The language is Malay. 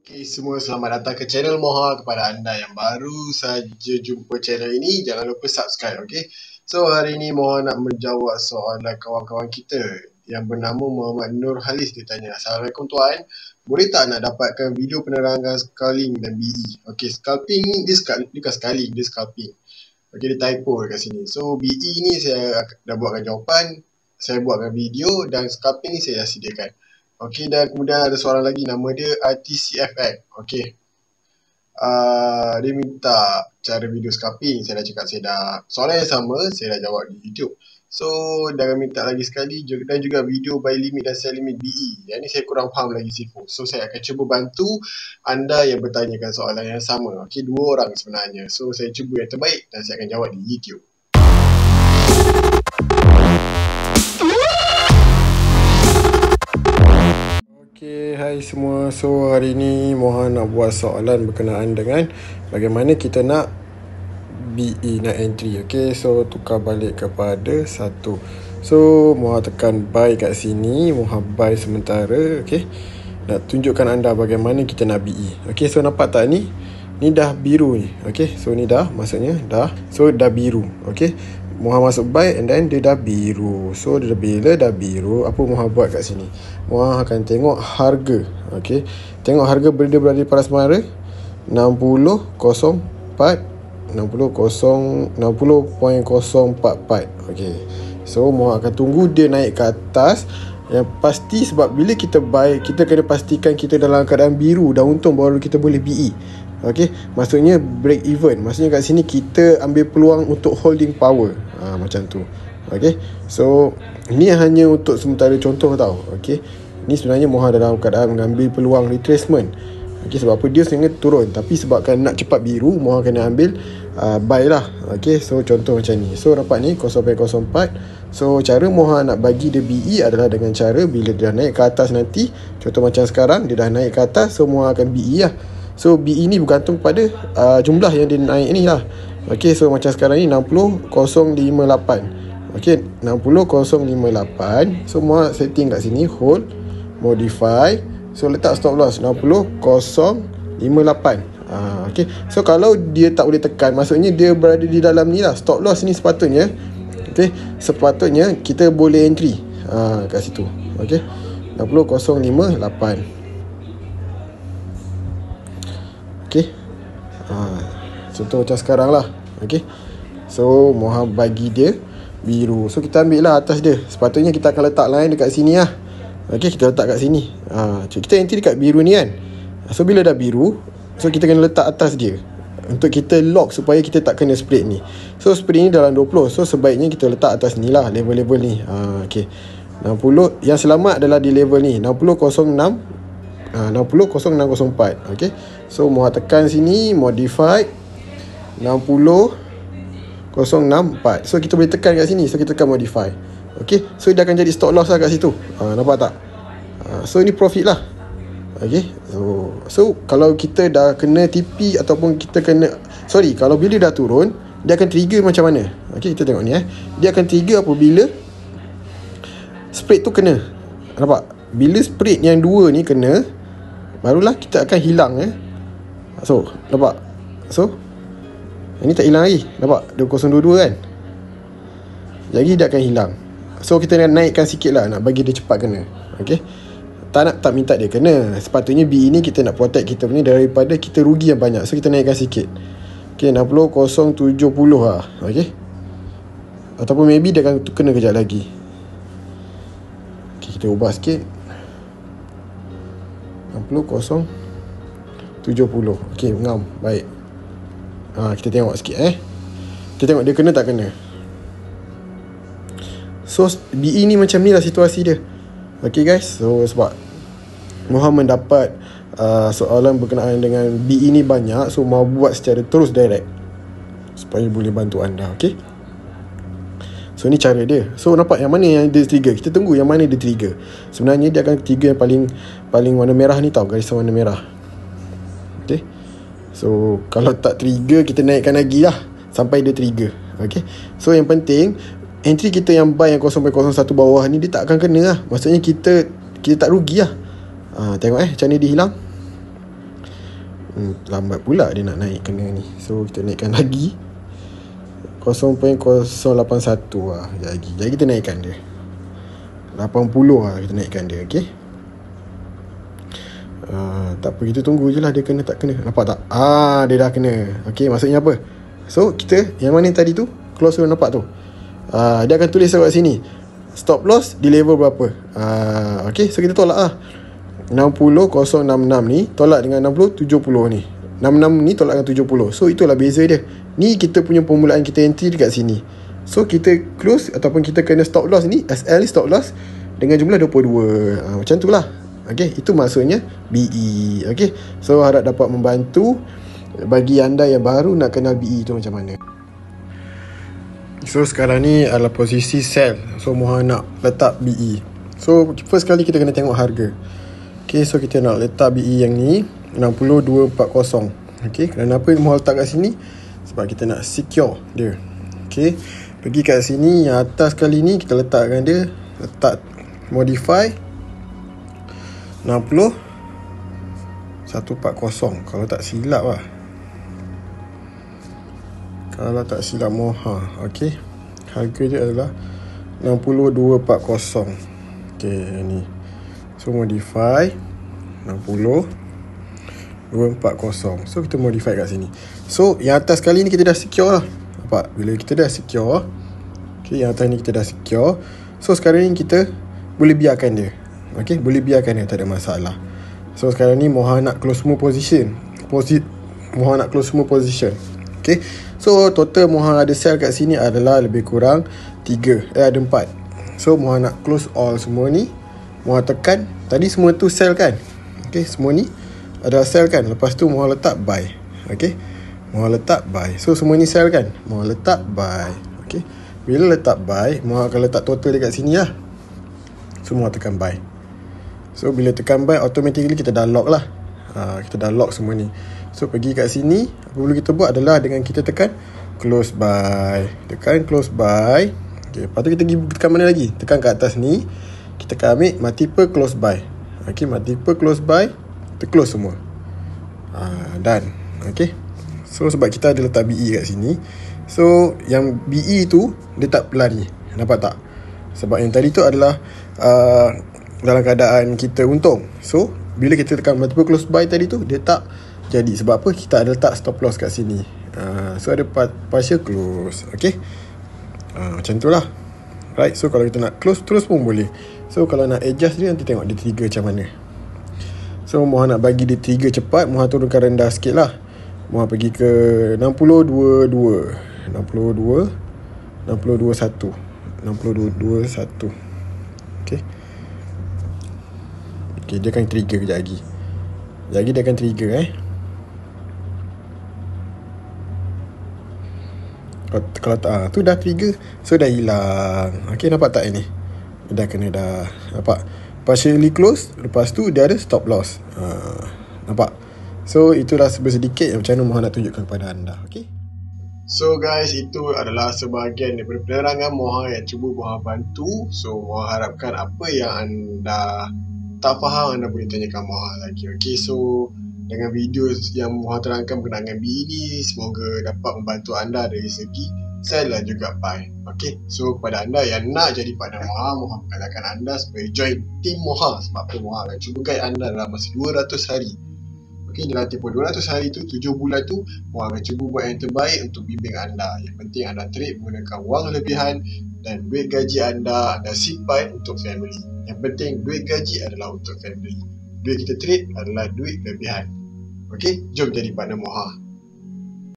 Okay, semua selamat datang ke channel Moha. Kepada anda yang baru saja jumpa channel ini, jangan lupa subscribe, okay? So, hari ini Moha nak menjawab soalan kawan-kawan kita yang bernama Muhammad Nur Halis. Dia tanya, Assalamualaikum tuan, boleh tak nak dapatkan video penerangan scaling dan BE? Okay, scalping ni, dia bukan scaling, dia scalping. Okay, dia typo dekat sini. So, BE ni saya dah buatkan jawapan, saya buatkan video, dan scalping ni saya dah sediakan. Okey, dan kemudian ada soalan lagi, nama dia RTCFX. Okey. Dia minta cara video scalping. Saya dah cakap saya dah, soalan yang sama saya dah jawab di YouTube. So, dia minta lagi sekali dan juga video buy limit dan sell limit BE. Yang ni saya kurang faham lagi sifu. So, saya akan cuba bantu anda yang bertanyakan soalan yang sama. Okey, dua orang sebenarnya. So, saya cuba yang terbaik dan saya akan jawab di YouTube. Okay, hai semua. So, hari ni Moha nak buat soalan berkenaan dengan bagaimana kita nak BE, nak entry. Okay, so tukar balik kepada 1. So, Moha tekan buy kat sini. Moha buy sementara. Okay, nak tunjukkan anda bagaimana kita nak BE. Okay, so nampak tak ni? Ni dah biru ni. Okay, so ni dah, maksudnya dah. So, dah biru. Okay, Moha masuk buy and then dia dah biru. So, bila dah biru, apa Moha buat kat sini? Moha akan tengok harga. Okey. Tengok harga berada di paras mara 60.04 60.044. Okey. So Moha akan tunggu dia naik ke atas. Yang pasti sebab bila kita buy, kita kena pastikan kita dalam keadaan biru dah untung baru kita boleh BE. Okey, maksudnya break even. Maksudnya kat sini kita ambil peluang untuk holding power. Macam tu. Okey. So ini hanya untuk sementara contoh tau. Okey. Ni sebenarnya Moha dalam keadaan mengambil peluang retracement. Okey, sebab apa dia sebenarnya turun, tapi sebabkan nak cepat biru, Moha kena ambil buy lah. Okey, so contoh macam ni. So dapat ni 0.04. So cara Moha nak bagi dia BE adalah dengan cara bila dia dah naik ke atas nanti. Contoh macam sekarang dia dah naik ke atas, so Moha akan BE lah. So BE ni bergantung pada jumlah yang dia naik ni lah. Okey, so macam sekarang ni 60.058. Okey, 60.058. So Moha setting kat sini, hold, modify. So letak stop loss 60.058. Okey, so kalau dia tak boleh tekan, maksudnya dia berada di dalam ni lah. Stop loss ni sepatutnya, okey, sepatutnya kita boleh entry kat situ. Okey, 60.058. Okey, contoh macam sekarang lah. Okey, so Moha bagi dia biru. So kita ambil lah atas dia. Sepatutnya kita akan letak line dekat sini lah. Okey, kita letak kat sini. Kita entry dekat biru ni kan. So bila dah biru, so kita kena letak atas dia untuk kita lock supaya kita tak kena spread ni. So spread ni dalam 20. So sebaiknya kita letak atas ni lah, level-level ni. Okey, 60. Yang selamat adalah di level ni 60.06 60.0604. Okey, so Moha tekan sini, modify 60.064. So kita boleh tekan kat sini. So kita tekan modify. Okey, so dia akan jadi stop loss lah kat situ. Nampak tak? So ini profit lah. Okey, so kalau kita dah kena TP ataupun kita kena, kalau bila dah turun, dia akan trigger macam mana? Okey, kita tengok ni dia akan trigger apabila spread tu kena. Nampak? Bila spread yang dua ni kena, barulah kita akan hilang. So nampak? So ini tak hilang lagi. Nampak? 2022 kan? Jadi dia akan hilang. So kita nak naikkan sikit lah, nak bagi dia cepat kena. Okay, tak minta dia kena. Sepatutnya BE ni kita nak protect kita punya daripada kita rugi yang banyak. So kita naikkan sikit. Okay, 60.070 lah. Okay, ataupun maybe dia akan kena kejap lagi. Okay, kita ubah sikit 60.070. Okay, ngam. Baik. Kita tengok sikit kita tengok dia kena tak kena. So BE ni macam ni lah situasi dia. Okay guys, so sebab Moha mendapat soalan berkenaan dengan BE ni banyak, so Moha buat secara terus direct supaya boleh bantu anda. Okay, so ni cara dia. So nampak yang mana yang dia trigger? Kita tunggu yang mana dia trigger. Sebenarnya dia akan trigger yang paling warna merah ni tau, garisan warna merah. Okay, so kalau tak trigger, kita naikkan lagi lah sampai dia trigger. Okay, so yang penting entry kita yang buy yang 0.01 bawah ni, dia tak akan kena lah. Maksudnya kita tak rugi lah. Tengok macam ni dia hilang. Lambat pula dia nak naik kena ni. So kita naikkan lagi 0.081 lah lagi. Jadi kita naikkan dia 80 lah kita naikkan dia. Okay, tak apa, kita tunggu je lah dia kena tak kena. Nampak tak? Dia dah kena. Okay, maksudnya apa? So kita yang mana tadi tu close tu, nampak tu, dia akan tulis kat sini stop loss di level berapa. Okay, so kita tolak lah 60,066 ni tolak dengan 70 ni. 66 ni tolak dengan 70. So itulah beza dia. Ni kita punya permulaan kita entry dekat sini. So kita close ataupun kita kena stop loss ni, SL ni stop loss dengan jumlah 22. Macam tu lah. Okay, itu maksudnya BE. Okay, so harap dapat membantu bagi anda yang baru nak kenal BE tu macam mana. So sekarang ni adalah posisi sell. So mohon nak letak BE. So first kali kita kena tengok harga. Okay, so kita nak letak BE yang ni 6240. Okay, kenapa mau letak kat sini? Sebab kita nak secure dia. Okay, pergi kat sini yang atas kali ni kita letakkan dia, letak modify 60 140 kalau tak silap lah. Kalau tak silap Moha. Okay, harga dia adalah 6240. Okay, ni. So modify 60 240. So kita modify kat sini. So yang atas kali ni kita dah secure lah. Nampak? Bila kita dah secure, okay, yang atas ni kita dah secure. So sekarang ni kita boleh biarkan dia. Okay, boleh biarkan dia, tak ada masalah. So sekarang ni Moha nak close semua position. Moha nak close semua position. Okay, so total Moha ada sell kat sini adalah lebih kurang 3, ada 4. So Moha nak close all semua ni. Moha tekan, tadi semua tu sell kan. Okay, semua ni adalah sell kan. Lepas tu Moha letak buy. Okay, Moha letak buy. So semua ni sell kan. Moha letak buy. Okay, bila letak buy, Moha akan letak total dekat sini lah. So Moha tekan buy. So bila tekan buy, automatically kita dah lock lah. Kita dah lock semua ni. So pergi kat sini, apa perlu kita buat adalah dengan kita tekan close buy. Tekan close buy. Okay, lepas tu kita pergi tekan mana lagi? Tekan kat atas ni. Kita akan ambil multiple close buy. Okay, multiple close buy. Kita close semua. Done. Okay, so sebab kita ada letak BE kat sini, so yang BE tu dia tak berlari. Nampak tak? Sebab yang tadi tu adalah dalam keadaan kita untung. So bila kita tekan multiple close buy tadi tu, dia tak jadi. Sebab apa? Kita ada letak stop loss kat sini. So ada partial close. Okay, macam tu lah. Right, so kalau kita nak close terus pun boleh. So kalau nak adjust dia, nanti tengok dia trigger macam mana. So Moha nak bagi dia trigger cepat, Moha turunkan rendah sikit lah. Moha pergi ke 60-22 62 62 1 62 1. Okay, okay, dia akan trigger kejap lagi. Kejap lagi dia akan trigger Kalau tak, tu dah trigger. So dah hilang. Okay, nampak tak ini? Dah kena dah. Nampak? Partially close. Lepas tu dia ada stop loss. Nampak? So itulah sedikit yang macam mana Moha nak tunjukkan kepada anda. Okay, so guys, itu adalah sebahagian daripada penerangan Moha yang cuba Moha bantu. So Moha harapkan apa yang anda tak faham, anda boleh tanyakan Moha lagi. Okay, so dengan video yang Moha terangkan berkenaan dengan BE ni, semoga dapat membantu anda dari segi sell dan juga buy. Okay, so kepada anda yang nak jadi partner Moha, Moha mengatakan anda supaya join team Moha. Sebab apa? Moha akan cuba guide anda dalam masa 200 hari. Okay, dalam tempoh 200 hari tu, 7 bulan tu, Moha akan cuba buat yang terbaik untuk bimbing anda. Yang penting anda trade menggunakan wang lebihan dan duit gaji anda simpan untuk family. Yang penting duit gaji adalah untuk family. Duit kita trade adalah duit lebihan. Okay, jom jadi partner Moha.